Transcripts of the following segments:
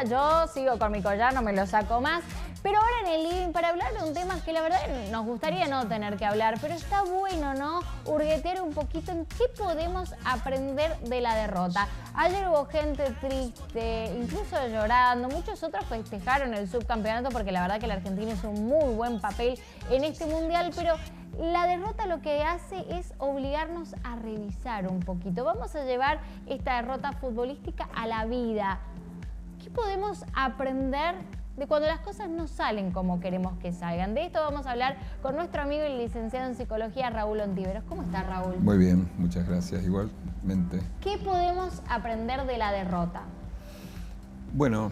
yo sigo con mi collar, no me lo saco más. Pero ahora en el living, para hablar de un tema que la verdad nos gustaría no tener que hablar, pero está bueno, ¿no? Hurguetear un poquito en qué podemos aprender de la derrota. Ayer hubo gente triste, incluso llorando, muchos otros festejaron el subcampeonato porque la verdad que la Argentina hizo un muy buen papel en este mundial, pero la derrota lo que hace es obligarnos a revisar un poquito. Vamos a llevar esta derrota futbolística a la vida. ¿Qué podemos aprender de cuando las cosas no salen como queremos que salgan? De esto vamos a hablar con nuestro amigo y licenciado en psicología, Raúl Ontiveros. ¿Cómo está, Raúl? Muy bien, muchas gracias, igualmente. ¿Qué podemos aprender de la derrota? Bueno,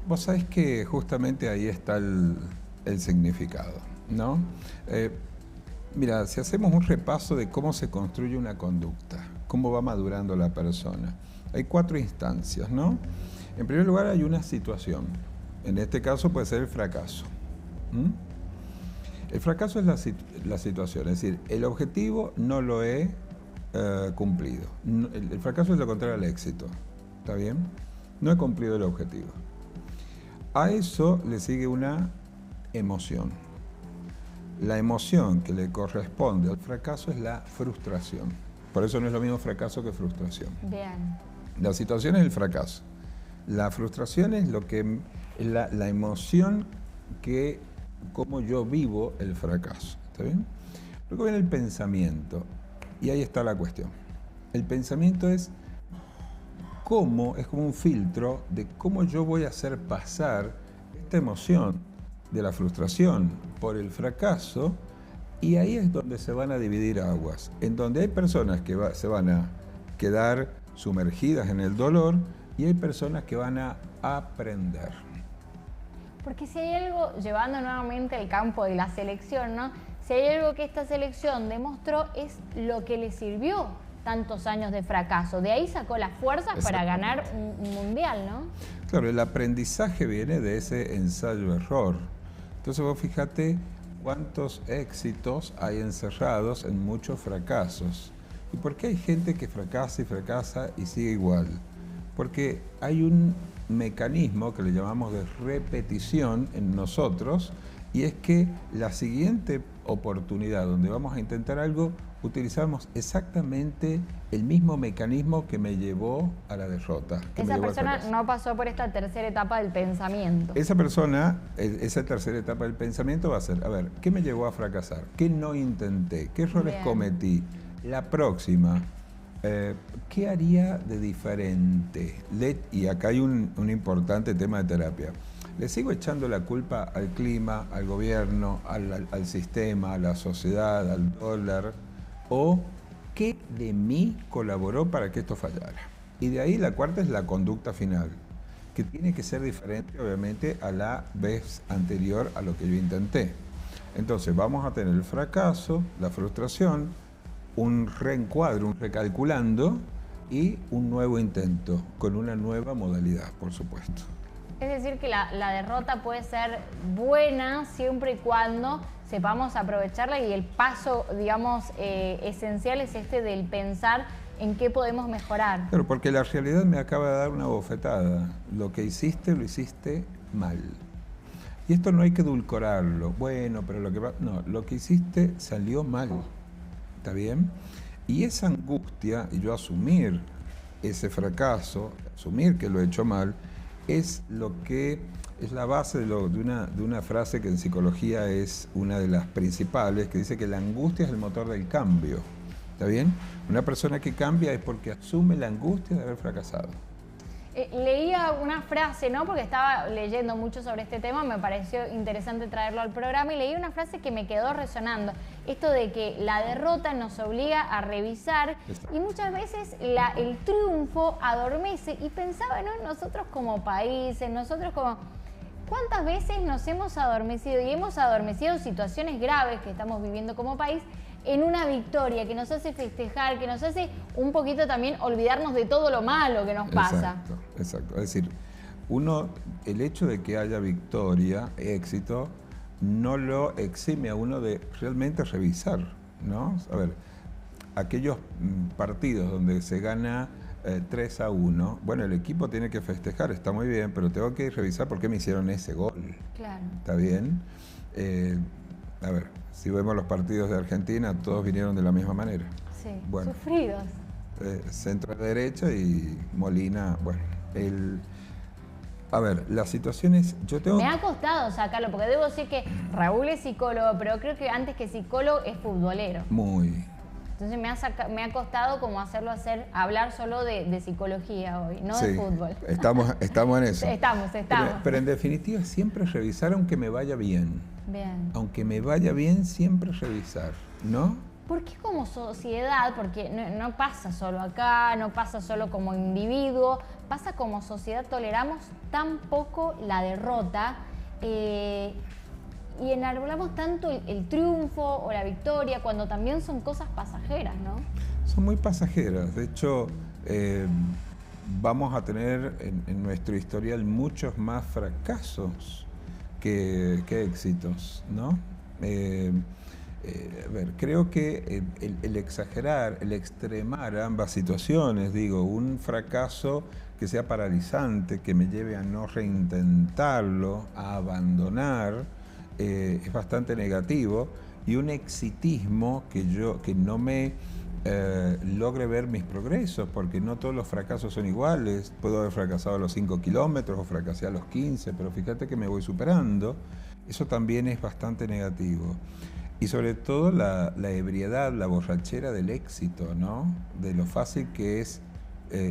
vos sabés que justamente ahí está el significado, ¿no? Mira, si hacemos un repaso de cómo se construye una conducta, cómo va madurando la persona, hay 4 instancias, ¿no? En primer lugar hay una situación. En este caso puede ser el fracaso. El fracaso es la situación, es decir, el objetivo no lo he cumplido. El fracaso es lo contrario al éxito, ¿está bien? No he cumplido el objetivo. A eso le sigue una emoción. La emoción que le corresponde al fracaso es la frustración. Por eso no es lo mismo fracaso que frustración. Bien. La situación es el fracaso. La frustración es lo que la emoción que cómo yo vivo el fracaso, ¿está bien? Luego viene el pensamiento y ahí está la cuestión. El pensamiento es como un filtro de cómo yo voy a hacer pasar esta emoción de la frustración por el fracaso, y ahí es donde se van a dividir aguas, en donde hay personas que se van a quedar sumergidas en el dolor y hay personas que van a aprender. Porque si hay algo, llevando nuevamente el campo de la selección, ¿no? Si hay algo que esta selección demostró es lo que le sirvió tantos años de fracaso. De ahí sacó las fuerzas para ganar un mundial, ¿no? Claro, el aprendizaje viene de ese ensayo-error. Entonces vos fíjate cuántos éxitos hay encerrados en muchos fracasos. ¿Y por qué hay gente que fracasa y fracasa y sigue igual? Porque hay un mecanismo que le llamamos de repetición en nosotros, y es que la siguiente oportunidad donde vamos a intentar algo, utilizamos exactamente el mismo mecanismo que me llevó a la derrota. Esa persona no pasó por esta tercera etapa del pensamiento. Esa persona, esa tercera etapa del pensamiento va a ser, a ver, ¿qué me llevó a fracasar? ¿Qué no intenté? ¿Qué errores cometí? La próxima, ¿qué haría de diferente? Y acá hay un importante tema de terapia. ¿Le sigo echando la culpa al clima, al gobierno, al sistema, a la sociedad, al dólar? ¿O qué de mí colaboró para que esto fallara? Y de ahí la cuarta es la conducta final, que tiene que ser diferente, obviamente, a la vez anterior a lo que yo intenté. Entonces vamos a tener el fracaso, la frustración, un reencuadro, un recalculando y un nuevo intento, con una nueva modalidad, por supuesto. Es decir, que la derrota puede ser buena siempre y cuando sepamos aprovecharla, y el paso, digamos, esencial es este del pensar en qué podemos mejorar. Claro, porque la realidad me acaba de dar una bofetada. Lo que hiciste, lo hiciste mal. Y esto no hay que edulcorarlo. Bueno, pero lo que hiciste salió mal. ¿Está bien? Y esa angustia, y yo asumir ese fracaso, asumir que lo he hecho mal, es lo que es la base de una frase que en psicología es una de las principales, que dice que la angustia es el motor del cambio. ¿Está bien? Una persona que cambia es porque asume la angustia de haber fracasado. Leía una frase, ¿no? Porque estaba leyendo mucho sobre este tema, me pareció interesante traerlo al programa, y leí una frase que me quedó resonando. Esto de que la derrota nos obliga a revisar, y muchas veces el triunfo adormece. Y pensaba, ¿no?, en nosotros como país, en nosotros como... ¿Cuántas veces nos hemos adormecido? Y hemos adormecido situaciones graves que estamos viviendo como país en una victoria que nos hace festejar, que nos hace un poquito también olvidarnos de todo lo malo que nos pasa. Exacto. Es decir, el hecho de que haya victoria, éxito, no lo exime a uno de realmente revisar, ¿no? A ver, aquellos partidos donde se gana 3-1, bueno, el equipo tiene que festejar, está muy bien, pero tengo que revisar por qué me hicieron ese gol. Claro. ¿Está bien? A ver, si vemos los partidos de Argentina, todos vinieron de la misma manera. Sí, bueno, sufridos. Centro derecha y Molina, bueno, a ver, las situaciones, Me ha costado sacarlo, porque debo decir que Raúl es psicólogo, pero creo que antes que psicólogo es futbolero. Muy. Entonces me ha costado como hablar solo de psicología hoy, no de fútbol. Estamos en eso. Estamos. Pero en definitiva, siempre revisar aunque me vaya bien. Bien. Aunque me vaya bien, siempre revisar, ¿no? ¿Por qué como sociedad? Porque no pasa solo acá, no pasa solo como individuo, pasa como sociedad, toleramos tan poco la derrota y enarbolamos tanto el triunfo o la victoria cuando también son cosas pasajeras, ¿no? Son muy pasajeras. De hecho, vamos a tener en nuestro historial muchos más fracasos que éxitos, ¿no? A ver, creo que el exagerar, el extremar ambas situaciones, digo, un fracaso que sea paralizante, que me lleve a no reintentarlo, a abandonar, es bastante negativo, y un exitismo que no me logre ver mis progresos, porque no todos los fracasos son iguales. Puedo haber fracasado a los 5 kilómetros o fracasé a los 15, pero fíjate que me voy superando. Eso también es bastante negativo. Y sobre todo la ebriedad, la borrachera del éxito, ¿no? De lo fácil que es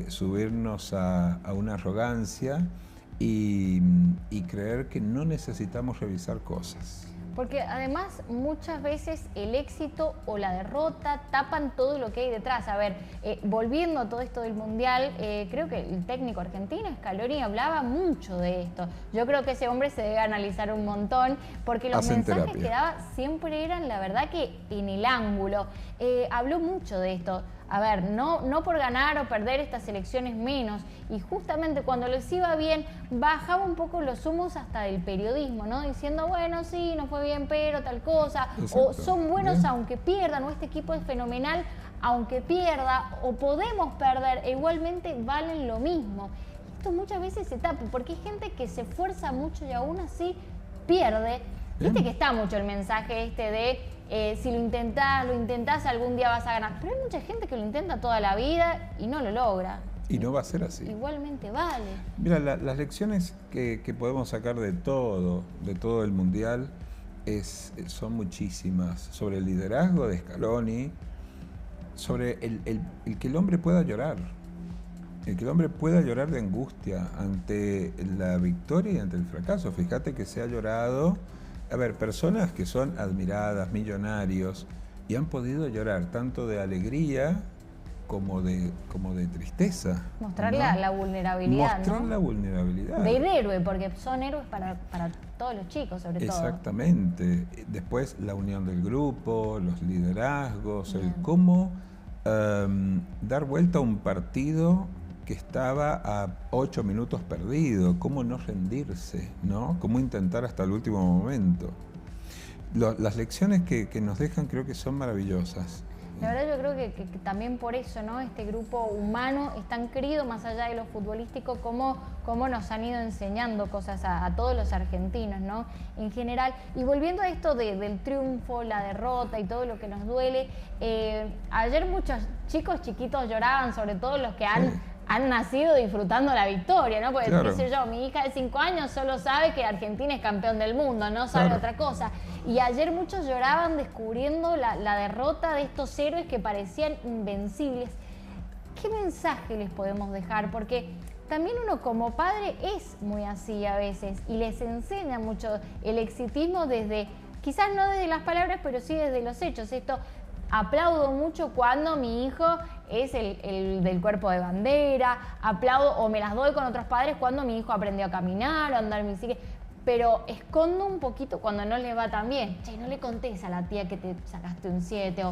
subirnos a una arrogancia y creer que no necesitamos revisar cosas. Porque además muchas veces el éxito o la derrota tapan todo lo que hay detrás. A ver, volviendo a todo esto del Mundial, creo que el técnico argentino, Scaloni, hablaba mucho de esto. Yo creo que ese hombre se debe analizar un montón, porque los mensajes que daba siempre eran, la verdad, que en el ángulo. Habló mucho de esto. A ver, no por ganar o perder estas elecciones menos. Y justamente cuando les iba bien, bajaba un poco los humos hasta del periodismo, ¿no? Diciendo, bueno, sí, no fue bien, pero tal cosa. Exacto. O son buenos bien, aunque pierdan, o este equipo es fenomenal aunque pierda, o podemos perder, e igualmente valen lo mismo. Esto muchas veces se tapa, porque hay gente que se esfuerza mucho y aún así pierde. Bien. Viste que está mucho el mensaje este de si lo intentás, algún día vas a ganar. Pero hay mucha gente que lo intenta toda la vida y no lo logra. Y no va a ser así. Igualmente vale. Mira, las lecciones que podemos sacar de todo el Mundial son muchísimas. Sobre el liderazgo de Scaloni, sobre el que el hombre pueda llorar. El que el hombre pueda llorar de angustia ante la victoria y ante el fracaso. Fíjate que se ha llorado. A ver, personas que son admiradas, millonarios, y han podido llorar tanto de alegría como de tristeza. Mostrar, ¿no?, la vulnerabilidad. Mostrar, ¿no?, la vulnerabilidad. Del héroe, porque son héroes para todos los chicos, sobre todo. Exactamente. Después la unión del grupo, los liderazgos, el cómo dar vuelta a un partido que estaba a 8 minutos perdido, cómo no rendirse, ¿no? Cómo intentar hasta el último momento. Las lecciones que nos dejan creo que son maravillosas. La verdad yo creo que también por eso, ¿no?, este grupo humano es tan querido más allá de lo futbolístico, como nos han ido enseñando cosas a todos los argentinos, ¿no?, en general. Y volviendo a esto del triunfo, la derrota y todo lo que nos duele, ayer muchos chicos chiquitos lloraban, sobre todo los que han nacido disfrutando la victoria, ¿no? Porque, claro, qué sé yo, mi hija de 5 años solo sabe que Argentina es campeón del mundo, no sabe, claro, otra cosa. Y ayer muchos lloraban descubriendo la derrota de estos héroes que parecían invencibles. ¿Qué mensaje les podemos dejar? Porque también uno como padre es muy así a veces y les enseña mucho el exitismo desde, quizás no desde las palabras, pero sí desde los hechos. Esto, aplaudo mucho cuando mi hijo es el del cuerpo de bandera, aplaudo o me las doy con otros padres cuando mi hijo aprendió a caminar o a andar en bicicleta, pero escondo un poquito cuando no le va tan bien. Che, no le contés a la tía que te sacaste un 7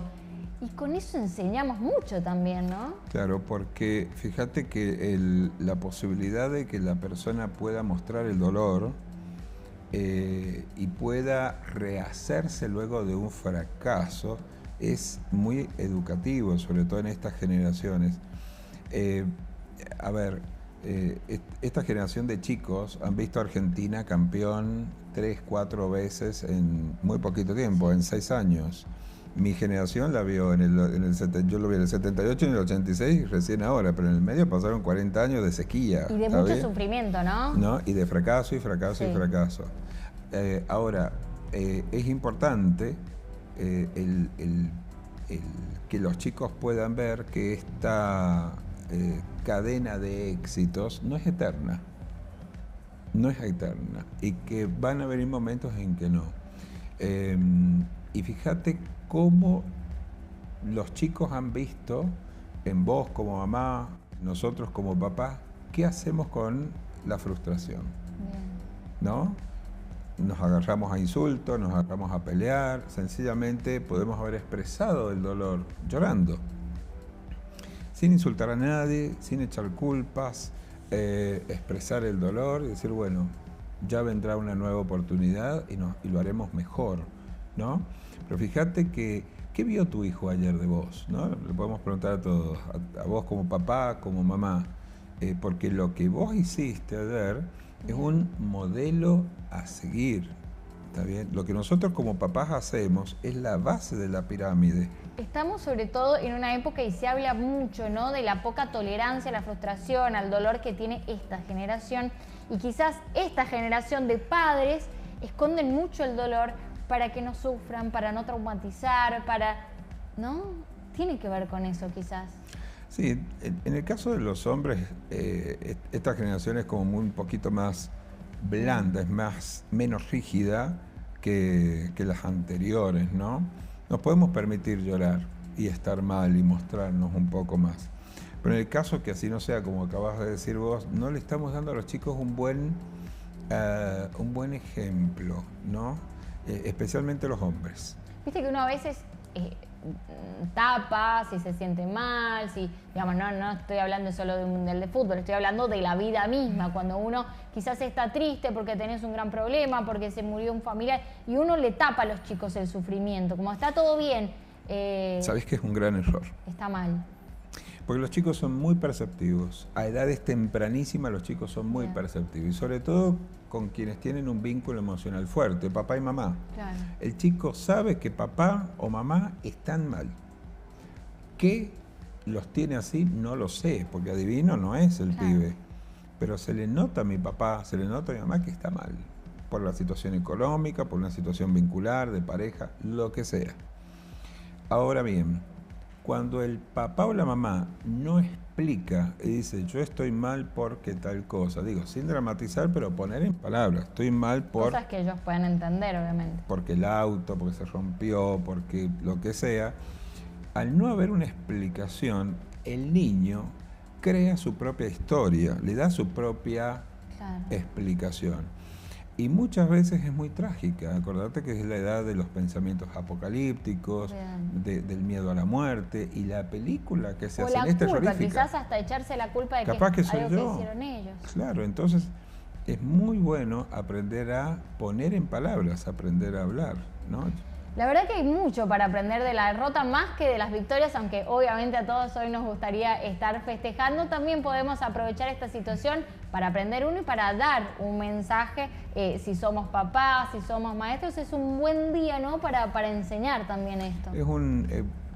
y con eso enseñamos mucho también, ¿no? Claro, porque fíjate que la posibilidad de que la persona pueda mostrar el dolor y pueda rehacerse luego de un fracaso es muy educativo, sobre todo en estas generaciones. a ver, esta generación de chicos han visto a Argentina campeón 3, 4 veces en muy poquito tiempo, en 6 años. Mi generación la vio yo lo vi en el 78 y en el 86, recién ahora, pero en el medio pasaron 40 años de sequía. Y de mucho sufrimiento, ¿no? ¿No? Y de fracaso y fracaso y fracaso. Ahora, es importante que los chicos puedan ver que esta cadena de éxitos no es eterna. No es eterna. Y que van a venir momentos en que no. Y fíjate cómo los chicos han visto en vos como mamá, nosotros como papá, qué hacemos con la frustración. Bien. ¿No? Nos agarramos a insultos, nos agarramos a pelear, sencillamente podemos haber expresado el dolor llorando, sin insultar a nadie, sin echar culpas, expresar el dolor y decir, bueno, ya vendrá una nueva oportunidad y lo haremos mejor, ¿no? Pero fíjate que, ¿qué vio tu hijo ayer de vos? ¿No? Le podemos preguntar a todos, a vos como papá, como mamá, porque lo que vos hiciste ayer es un modelo a seguir, ¿está bien? Lo que nosotros como papás hacemos es la base de la pirámide. Estamos sobre todo en una época y se habla mucho, ¿no?, de la poca tolerancia a la frustración, al dolor que tiene esta generación. Y quizás esta generación de padres esconden mucho el dolor para que no sufran, para no traumatizar, ¿no? Tiene que ver con eso quizás. Sí, en el caso de los hombres, esta generación es como un poquito más blanda, es menos rígida que las anteriores, ¿no? Nos podemos permitir llorar y estar mal y mostrarnos un poco más. Pero en el caso que así no sea, como acabas de decir vos, no le estamos dando a los chicos un buen ejemplo, ¿no? Especialmente los hombres. Viste que uno a veces tapa si se siente mal, si, digamos, no estoy hablando solo de un mundial de fútbol, estoy hablando de la vida misma, cuando uno quizás está triste porque tenés un gran problema, porque se murió un familiar, y uno le tapa a los chicos el sufrimiento, como está todo bien. ¿Sabés que es un gran error? Está mal. Porque los chicos son muy perceptivos. A edades tempranísimas los chicos son muy perceptivos. Y sobre todo con quienes tienen un vínculo emocional fuerte, papá y mamá. Claro. El chico sabe que papá o mamá están mal. ¿Qué los tiene así? No lo sé, porque adivino no es el pibe. Pero se le nota a mi papá, se le nota a mi mamá que está mal. Por la situación económica, por una situación vincular, de pareja, lo que sea. Ahora bien, cuando el papá o la mamá no explica y dice, yo estoy mal porque tal cosa, digo, sin dramatizar, pero poner en palabras, estoy mal por... Cosas que ellos pueden entender, obviamente. Porque el auto, porque se rompió, porque lo que sea. Al no haber una explicación, el niño crea su propia historia, le da su propia explicación. Y muchas veces es muy trágica. Acordate que es la edad de los pensamientos apocalípticos, del miedo a la muerte, y la película que se hace en es terrorífica. Quizás hasta echarse la culpa de capaz que soy algo yo. Que hicieron ellos. Claro, entonces es muy bueno aprender a poner en palabras, aprender a hablar, ¿no? La verdad que hay mucho para aprender de la derrota, más que de las victorias, aunque obviamente a todos hoy nos gustaría estar festejando. También podemos aprovechar esta situación para aprender uno y para dar un mensaje. Si somos papás, si somos maestros, es un buen día, ¿no?, para enseñar también esto.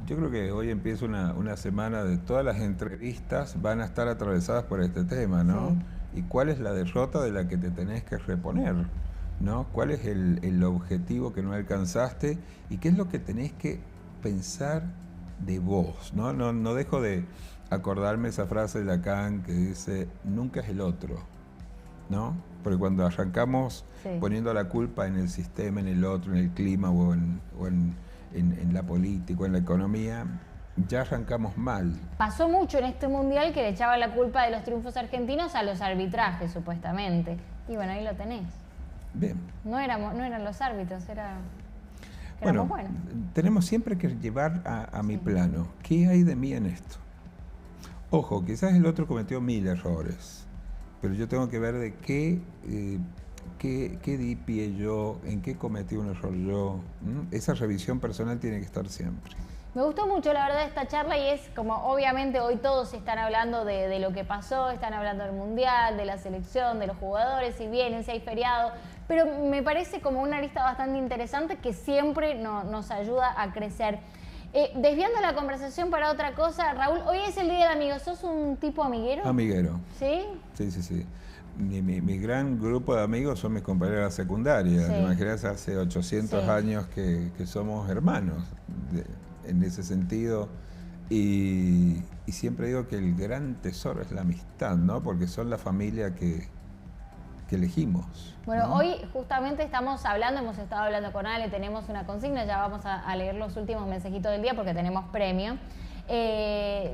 Yo creo que hoy empieza una semana de todas las entrevistas van a estar atravesadas por este tema, ¿no? Sí. ¿Y cuál es la derrota de la que te tenés que reponer? ¿No? ¿Cuál es el objetivo que no alcanzaste y qué es lo que tenés que pensar de vos? No dejo de acordarme esa frase de Lacan que dice, nunca es el otro, ¿no? Porque cuando arrancamos poniendo la culpa en el sistema, en el otro, en el clima o en la política o en la economía, ya arrancamos mal. Pasó mucho en este mundial que le echaban la culpa de los triunfos argentinos a los arbitrajes, supuestamente. Y bueno, ahí lo tenés. Bien. No eran los árbitros, bueno, tenemos siempre que llevar a mi plano. ¿Qué hay de mí en esto? Ojo, quizás el otro cometió 1000 errores, pero yo tengo que ver de qué di pie yo, en qué cometí un error yo. Esa revisión personal tiene que estar siempre. Me gustó mucho, la verdad, esta charla y es como, obviamente, hoy todos están hablando de lo que pasó, están hablando del Mundial, de la selección, de los jugadores, si vienen, si hay feriado, pero me parece como una lista bastante interesante que siempre nos ayuda a crecer. Desviando la conversación para otra cosa, Raúl, hoy es el Día del Amigo, ¿sos un tipo amiguero? Amiguero. ¿Sí? Sí. Mi gran grupo de amigos son mis compañeros de la secundaria. Sí. Imagínate, hace 800 años que somos hermanos en ese sentido. Y siempre digo que el gran tesoro es la amistad, ¿no? Porque son la familia que elegimos. Bueno, ¿no? hoy justamente estamos hablando, hemos estado hablando con Ale, tenemos una consigna, ya vamos a leer los últimos mensajitos del día porque tenemos premio.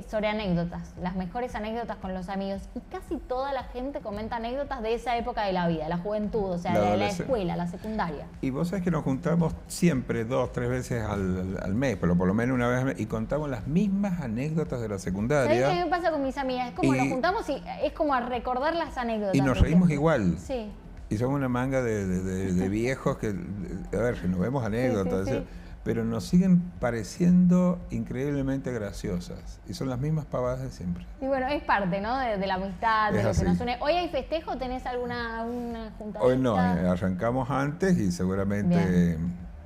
Sobre anécdotas, las mejores anécdotas con los amigos, y casi toda la gente comenta anécdotas de esa época de la vida, la juventud, o sea, de la escuela, la secundaria. Y vos sabés que nos juntamos siempre 2, 3 veces al mes, pero por lo menos una vez al mes, y contamos las mismas anécdotas de la secundaria. ¿Sabés qué me pasa con mis amigas? Es como nos juntamos y es como a recordar las anécdotas. Y nos reímos igual. Sí. Y somos una manga de viejos que, a ver, que nos vemos anécdotas. Sí. Pero nos siguen pareciendo increíblemente graciosas. Y son las mismas pavadas de siempre. Y bueno, es parte, ¿no? De la amistad, de lo que nos une. ¿Hoy hay festejo? ¿Tenés alguna juntadita? Hoy no, arrancamos antes y seguramente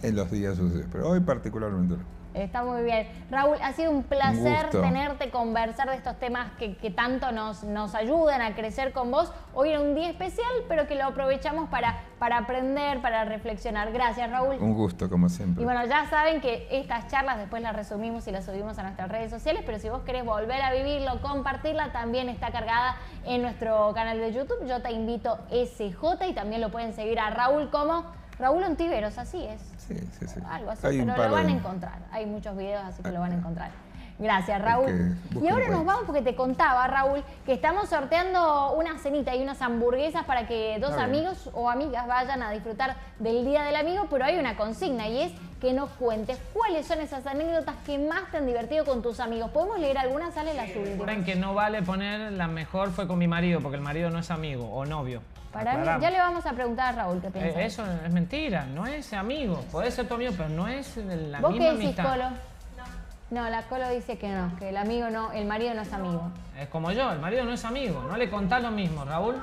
en los días sucede. Pero hoy particularmente no. Está muy bien. Raúl, ha sido un placer tenerte, conversar de estos temas que tanto nos ayudan a crecer con vos. Hoy era un día especial, pero que lo aprovechamos para aprender, para reflexionar. Gracias, Raúl. Un gusto, como siempre. Y bueno, ya saben que estas charlas después las resumimos y las subimos a nuestras redes sociales, pero si vos querés volver a vivirlo, compartirla, también está cargada en nuestro canal de YouTube. Yo te invito SJ y también lo pueden seguir a Raúl como Raúl Ontiveros, así es. Sí. Algo así, pero lo van a encontrar. Hay muchos videos, así que lo van a encontrar. Gracias, Raúl. Y ahora nos vamos porque te contaba, Raúl, que estamos sorteando una cenita y unas hamburguesas para que dos amigos o amigas vayan a disfrutar del Día del Amigo, pero hay una consigna y es que nos cuentes cuáles son esas anécdotas que más te han divertido con tus amigos. ¿Podemos leer algunas? Sale la subida. Recuerden que no vale poner la mejor fue con mi marido, porque el marido no es amigo o novio. Para mí, ya le vamos a preguntar a Raúl qué piensa. Eso es mentira, no es amigo. Puede ser tu amigo, pero no es la misma amistad. ¿Vos qué decís, Colo? No, la Colo dice que no, que el amigo no, el marido no es amigo. Es como yo, el marido no es amigo. No le contás lo mismo, Raúl.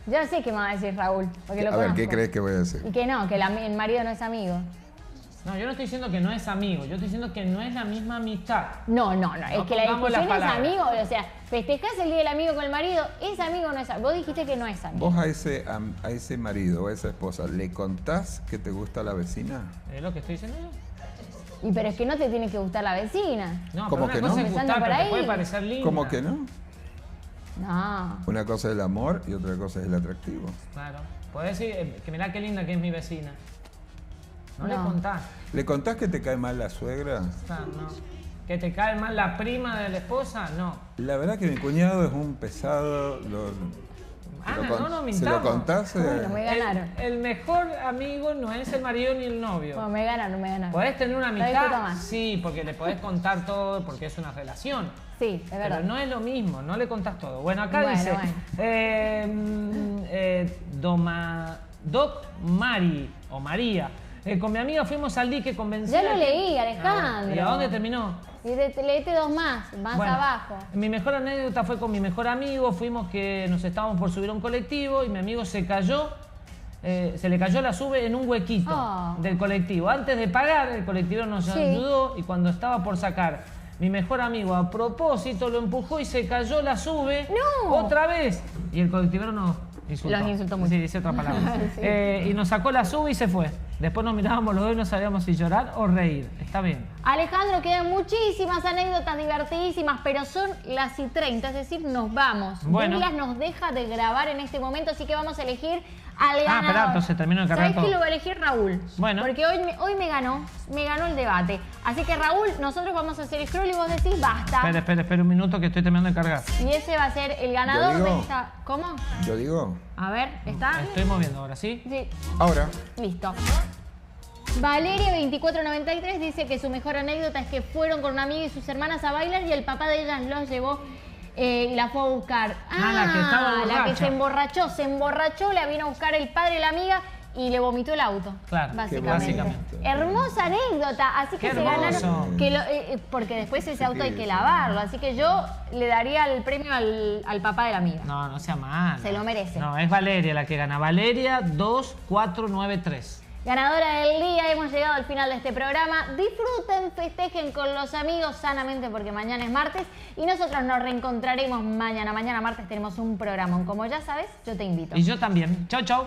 Yo sé qué me va a decir Raúl, porque lo conozco. ver, ¿qué crees que voy a decir? Y que no, que el marido no es amigo. No, yo no estoy diciendo que no es amigo, yo estoy diciendo que no es la misma amistad. No, es que la discusión es amigo, o sea, festejás el Día del Amigo con el marido, ¿es amigo o no es amigo? Vos dijiste que no es amigo. ¿Vos a ese marido o a esa esposa le contás que te gusta la vecina? Es lo que estoy diciendo yo. Y pero es que no te tiene que gustar la vecina. No, ¿Cómo pero que una cosa no? es gustar, pero te puede parecer linda. ¿Cómo que no? No. Una cosa es el amor y otra cosa es el atractivo. Claro. Podés decir que mirá qué linda que es mi vecina. No le contás. ¿Le contás que te cae mal la suegra? No. ¿Que te cae mal la prima de la esposa? No. La verdad que mi cuñado es un pesado. No mintamos. ¿Se lo contás? Bueno, me ganaron. El mejor amigo no es el marido ni el novio. Bueno, me ganaron. ¿Podés tener una amistad? Sí, porque le podés contar todo, porque es una relación. Sí, es verdad. Pero no es lo mismo, no le contás todo. Bueno, acá dice... Doc Mari, o María. Con mi amiga fuimos al dique convencida. Ya lo leí, Alejandro. ¿Y a dónde terminó? Y leete dos más abajo. Mi mejor anécdota fue con mi mejor amigo. Fuimos que nos estábamos por subir a un colectivo y mi amigo se cayó. Se le cayó la sube en un huequito del colectivo. Antes de pagar, el colectivero nos ayudó y cuando estaba por sacar, mi mejor amigo a propósito lo empujó y se cayó la sube otra vez. Y el colectivero nos insultó. Los insultó mucho. Sí, dice otra palabra. Y nos sacó la sube y se fue. Después nos mirábamos los dos y no sabíamos si llorar o reír. Está bien. Alejandro, quedan muchísimas anécdotas divertidísimas, pero son las y 30, es decir, nos vamos. Bueno. Douglas nos deja de grabar en este momento, así que vamos a elegir al ganador. Espera, entonces termino de cargar todo. ¿Sabés qué lo va a elegir Raúl? Bueno. Porque hoy me ganó el debate. Así que Raúl, nosotros vamos a hacer scroll y vos decís basta. Espera un minuto que estoy terminando de cargar. Y ese va a ser el ganador de esta... ¿Cómo? ¿Yo digo? A ver, ¿está? Estoy moviendo ahora, ¿sí? Sí. Ahora. Listo. Valeria2493 dice que su mejor anécdota es que fueron con una amiga y sus hermanas a bailar y el papá de ellas los llevó y la fue a buscar. La que estaba borracha. La que se emborrachó, le vino a buscar el padre de la amiga y le vomitó el auto. Claro, básicamente. Hermosa anécdota, así que se ganaron. Porque después ese auto hay que lavarlo, así que yo le daría el premio al papá de la amiga. No, no sea mal. Se lo merece. No, es Valeria la que gana. Valeria 2493. Ganadora del día, hemos llegado al final de este programa. Disfruten, festejen con los amigos sanamente porque mañana es martes y nosotros nos reencontraremos mañana. Mañana martes tenemos un programa. Como ya sabes, yo te invito. Y yo también. Chau, chau.